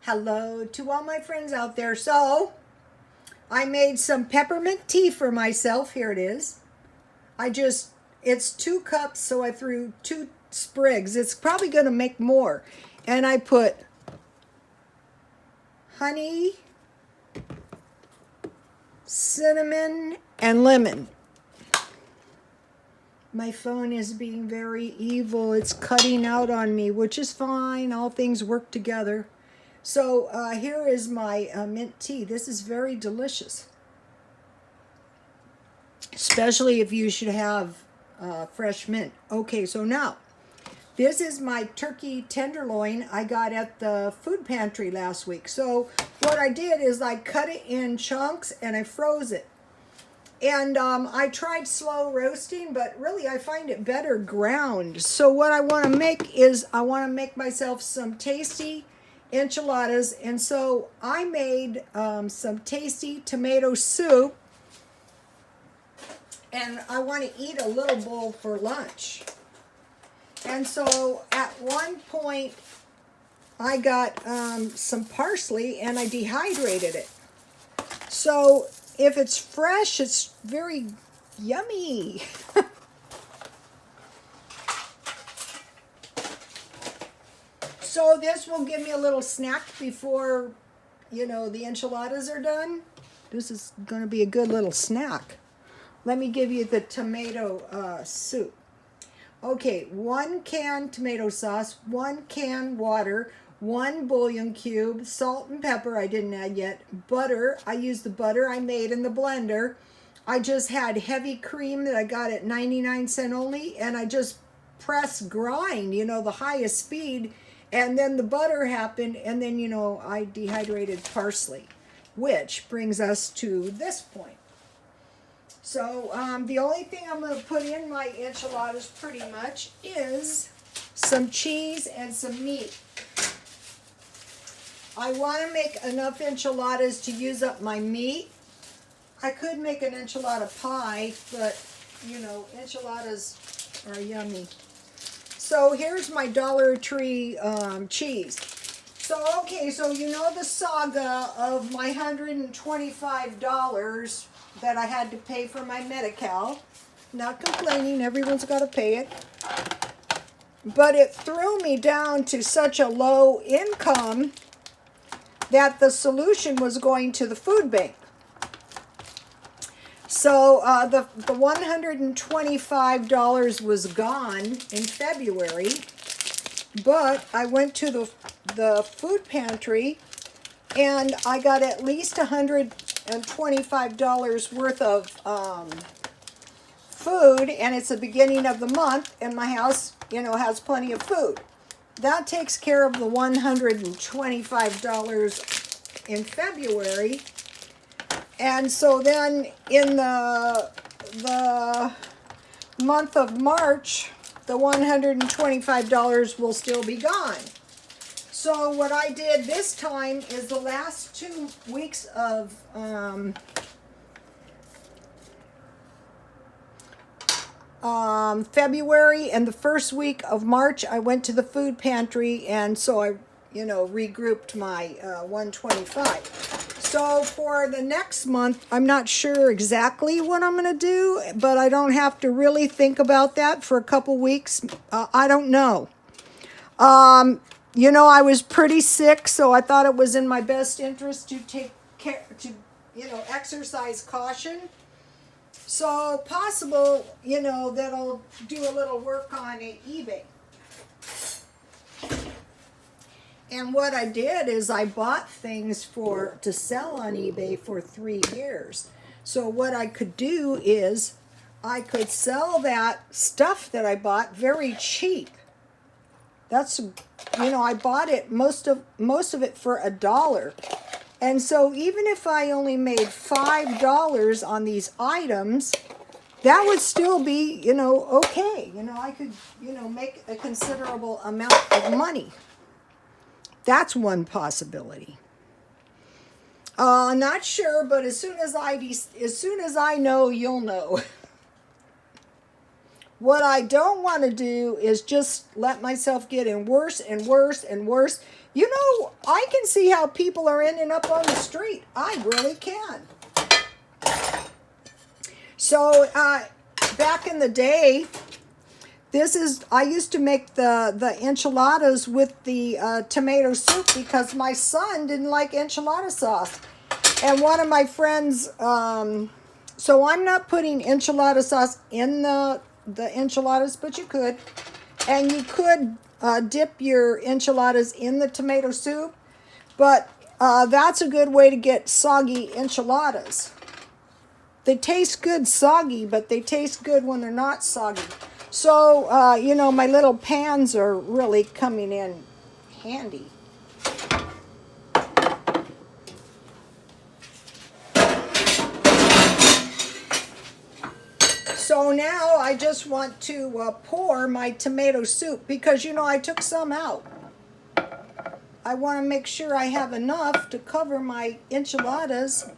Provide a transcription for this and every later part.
Hello to all my friends out there. So, I made some peppermint tea for myself. Here it is. It's 2 cups, so I threw 2 sprigs. It's probably going to make more. And I put honey, cinnamon, and lemon. My phone is being very evil. It's cutting out on me, which is fine. All things work together. So here is my mint tea. This is very delicious, especially if you should have fresh mint. Okay, so now this is my turkey tenderloin I got at the food pantry last week. So what I did is I cut it in chunks and I froze it. And I tried slow roasting, but really I find it better ground. So what I want to make is I want to make myself some tasty enchiladas. And so I made some tasty tomato soup. And I want to eat a little bowl for lunch. And so at one point I got some parsley and I dehydrated it. So if it's fresh, it's very yummy. So this will give me a little snack before, the enchiladas are done. This is going to be a good little snack. Let me give you the tomato soup. Okay, 1 can tomato sauce, 1 can water, 1 bouillon cube, salt and pepper I didn't add yet, butter. I used the butter I made in the blender. I just had heavy cream that I got at 99 cents only, and I just press grind, the highest speed, and then the butter happened, and then, I dehydrated parsley, which brings us to this point. So the only thing I'm going to put in my enchiladas pretty much is some cheese and some meat. I want to make enough enchiladas to use up my meat. I could make an enchilada pie, but, enchiladas are yummy. So here's my Dollar Tree cheese. So, okay, so the saga of my $125 that I had to pay for my Medi-Cal. Not complaining, everyone's got to pay it. But it threw me down to such a low income that the solution was going to the food bank. So the $125 was gone in February, but I went to the food pantry and I got at least $125 worth of food, and it's the beginning of the month, and my house, has plenty of food. That takes care of the $125 in February. And so then in the month of March, the $125 will still be gone. So what I did this time is the last 2 weeks of February and the first week of March, I went to the food pantry, and so I, regrouped my 125. So for the next month, I'm not sure exactly what I'm going to do, but I don't have to really think about that for a couple weeks. I don't know. I was pretty sick, so I thought it was in my best interest to take care, to, exercise caution. So possible, that I'll do a little work on eBay. And what I did is I bought things to sell on eBay for 3 years. So what I could do is I could sell that stuff that I bought very cheap. That's, I bought it, most of it for $1. And so even if I only made $5 on these items, that would still be, okay. I could, make a considerable amount of money. That's one possibility. Not sure, but as soon as I know, you'll know. What I don't want to do is just let myself get in worse and worse and worse. You know, I can see how people are ending up on the street. I really can. So, back in the day, I used to make the enchiladas with the tomato soup because my son didn't like enchilada sauce. And one of my friends, so I'm not putting enchilada sauce in the enchiladas, but you could. And you could dip your enchiladas in the tomato soup. But that's a good way to get soggy enchiladas. They taste good soggy, but they taste good when they're not soggy. So, you know, my little pans are really coming in handy. So now I just want to pour my tomato soup because, you know, I took some out. I want to make sure I have enough to cover my enchiladas.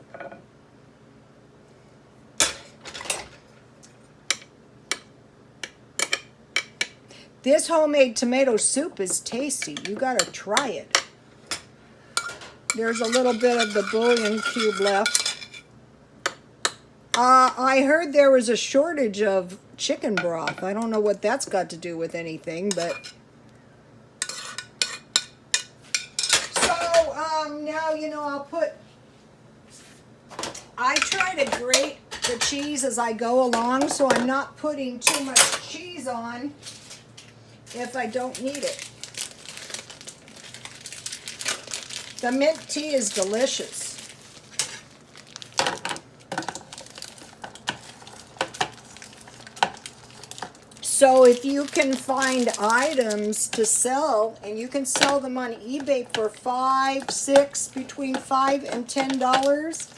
This homemade tomato soup is tasty. You gotta try it. There's a little bit of the bouillon cube left. I heard there was a shortage of chicken broth. I don't know what that's got to do with anything, but... So, now, you know, I try to grate the cheese as I go along, so I'm not putting too much cheese on if I don't need it. The mint tea is delicious. So if you can find items to sell, and you can sell them on eBay for between $5 and $10,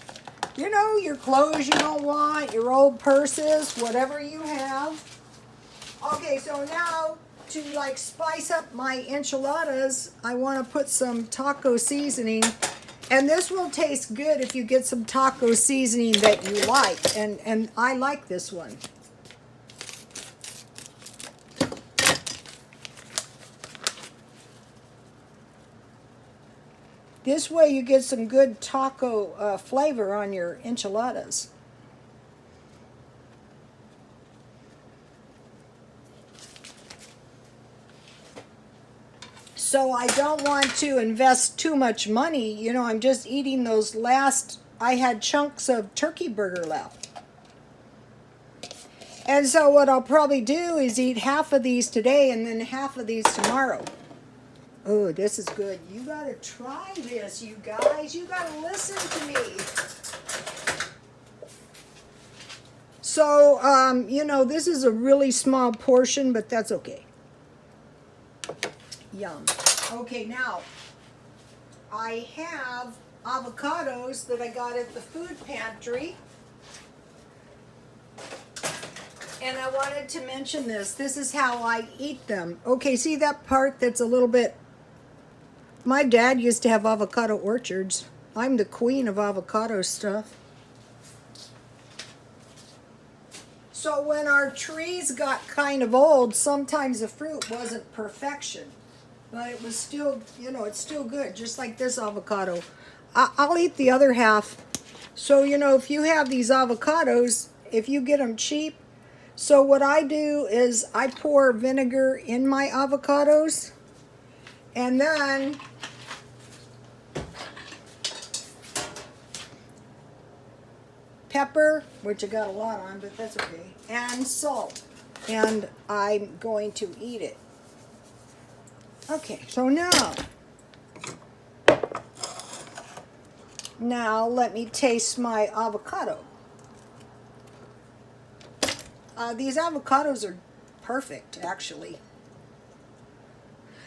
you know, your clothes you don't want, your old purses, whatever you have. Okay, so now to like spice up my enchiladas, I want to put some taco seasoning. And this will taste good if you get some taco seasoning that you like. And I like this one. This way you get some good taco flavor on your enchiladas. So I don't want to invest too much money. You know, I'm just eating those last, I had chunks of turkey burger left. And so what I'll probably do is eat half of these today and then half of these tomorrow. Oh, this is good. You gotta try this, you guys. You gotta listen to me. So, you know, this is a really small portion, but that's okay. Yum. Okay, now, I have avocados that I got at the food pantry. And I wanted to mention this. This is how I eat them. Okay, see that part that's a little bit... My dad used to have avocado orchards. I'm the queen of avocado stuff. So when our trees got kind of old, sometimes the fruit wasn't perfection. But it was still, you know, it's still good, just like this avocado. I'll eat the other half. So, you know, if you have these avocados, if you get them cheap, so what I do is I pour vinegar in my avocados, and then pepper, which I got a lot on, but that's okay, and salt, and I'm going to eat it. Okay, so now let me taste my avocado. These avocados are perfect, actually.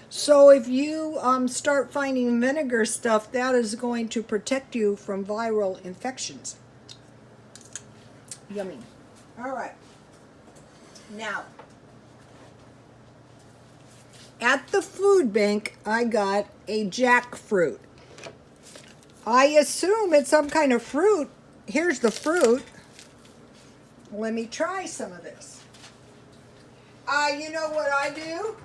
So if you start finding vinegar stuff, that is going to protect you from viral infections. Yummy. All right. Now, at the food bank, I got a jackfruit. I assume it's some kind of fruit. Here's the fruit. Let me try some of this. You know what I do?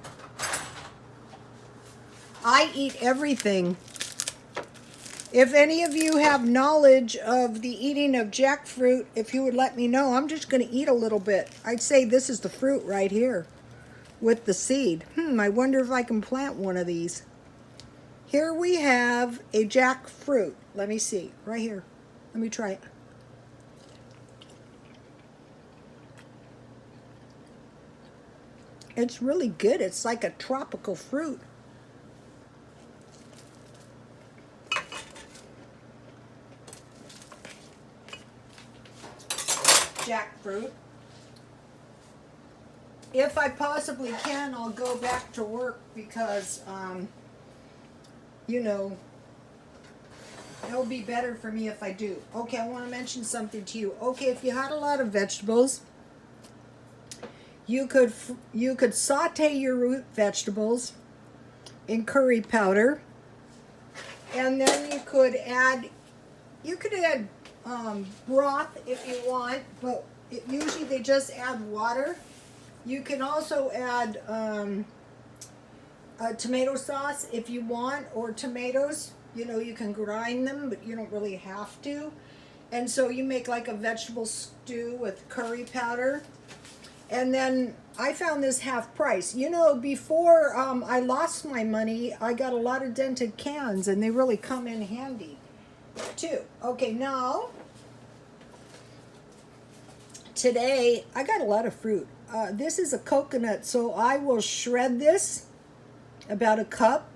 I eat everything. If any of you have knowledge of the eating of jackfruit, if you would let me know, I'm just going to eat a little bit. I'd say this is the fruit right here with the seed. I wonder if I can plant one of these. Here we have a jackfruit. Let me see, right here. Let me try it. It's really good. It's like a tropical fruit. Jackfruit. If I possibly can, I'll go back to work because, you know, it'll be better for me if I do. Okay, I want to mention something to you. Okay, if you had a lot of vegetables, you could saute your root vegetables in curry powder, and then you could add broth if you want, but usually they just add water. You can also add tomato sauce if you want, or tomatoes. You know, you can grind them, but you don't really have to. And so you make like a vegetable stew with curry powder. And then I found this half price. You know, before I lost my money, I got a lot of dented cans, and they really come in handy too. Okay, now, today, I got a lot of fruit. This is a coconut, so I will shred this, about a cup,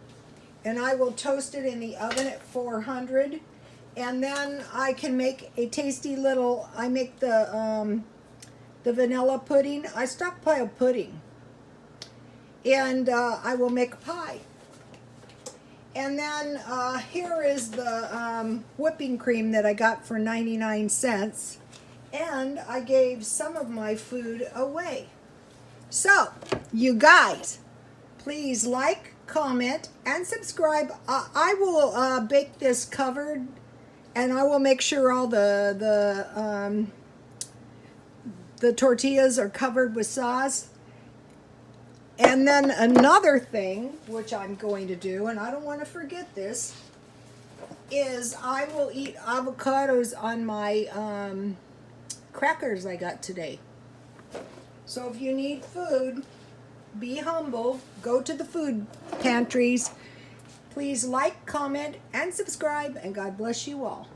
and I will toast it in the oven at 400. And then I can make a tasty little, I make the vanilla pudding. I stockpile pudding. And I will make a pie. And then here is the whipping cream that I got for 99 cents. And I gave some of my food away. So, you guys, please like, comment, and subscribe. I will bake this covered, and I will make sure all the tortillas are covered with sauce. And then another thing, which I'm going to do, and I don't want to forget this, is I will eat avocados on my crackers I got today. So if you need food, be humble, go to the food pantries. Please like, comment, and subscribe, and God bless you all.